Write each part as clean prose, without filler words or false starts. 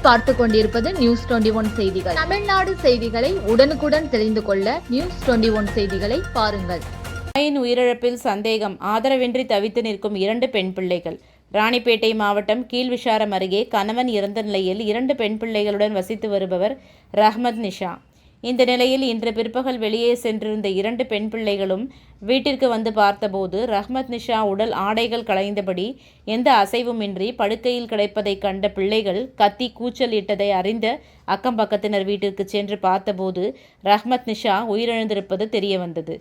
நீங்கள் பார்த்து கொண்டிருப்பது நியூஸ் 21 செய்திகள். தமிழ்நாடு செய்திகளை உடனுக்குடன் தெரிந்து கொள்ள நியூஸ் 21 செய்திகளை பாருங்கள். தாயின் உயிரிழப்பில் சந்தேகம், ஆதரவின்றி தவித்து நிற்கும் 2 பெண் பிள்ளைகள். ராணிப்பேட்டை மாவட்டம் கீழ்விசாரம் அருகே கணவன் இறந்த நிலையில் 2 பெண் பிள்ளைகளுடன் வசித்து வருபவர் ரஹ்மத் நிஷா. இந்த நிலையில் இன்று பிற்பகல் வெளியே சென்றிருந்த 2 பெண் பிள்ளைகளும் வீட்டிற்கு வந்து பார்த்தபோது ரஹ்மத் நிஷா உடல் ஆடைகள் களைந்தபடி எந்த அசைவுமின்றி படுக்கையில் கிடப்பதை கண்ட பிள்ளைகள் கத்தி கூச்சல் இட்டதை அறிந்த அக்கம் பக்கத்தினர் வீட்டிற்கு சென்று பார்த்தபோது ரஹ்மத் நிஷா உயிரிழந்திருப்பது தெரியவந்தது.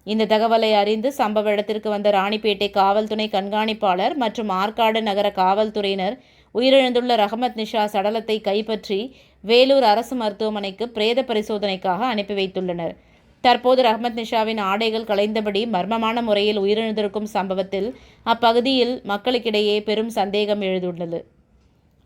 இந்த தகவலை அறிந்து சம்பவ இடத்திற்கு வந்த ராணிப்பேட்டை காவல்துறை கண்காணிப்பாளர் மற்றும் ஆற்காடு நகர காவல்துறையினர் உயிரிழந்துள்ள ரஹ்மத் நிஷா சடலத்தை கைப்பற்றி வேலூர் அரசு மருத்துவமனைக்கு பிரேத பரிசோதனைக்காக அனுப்பி வைத்துள்ளனர். தற்போது ரஹ்மத் நிஷாவின் ஆடைகள் களைந்தபடி மர்மமான முறையில் உயிரிழந்திருக்கும் சம்பவத்தில் அப்பகுதியில் மக்களுக்கிடையே பெரும் சந்தேகம் எழுந்துள்ளது.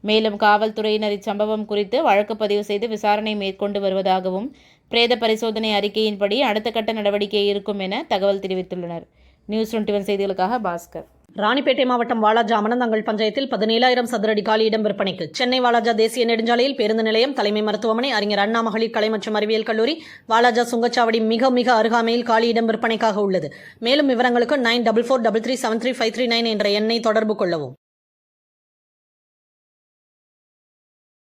மேலும் காவல்துறையினர் இச்சம்பவம் குறித்து வழக்கு பதிவு செய்து விசாரணை மேற்கொண்டு வருவதாகவும் பிரேத பரிசோதனை அறிக்கையின்படி அடுத்த கட்ட நடவடிக்கை இருக்கும் என தகவல் தெரிவித்துள்ளனர். நியூஸ் 21 செய்திகளுக்காக பாஸ்கர். ராணிப்பேட்டை மாவட்டம் வாலாஜா அமனந்தங்கல் பஞ்சாயத்தில் 17,000 சதுரடி காலி இடம் விற்பனைக்கு. சென்னை வாலாஜா தேசிய நெடுஞ்சாலையில் பேருந்து நிலையம், தலைமை மருத்துவமனை, அறிஞர் அண்ணா மகளிர் கலை மற்றும் அறிவியல் கல்லூரி, வாலாஜா சுங்கச்சாவடி மிக அருகாமையில் காலி இடம் விற்பனைக்காக உள்ளது. மேலும் விவரங்களுக்கு 9443373539 என்ற எண்ணை தொடர்பு கொள்ளவும்.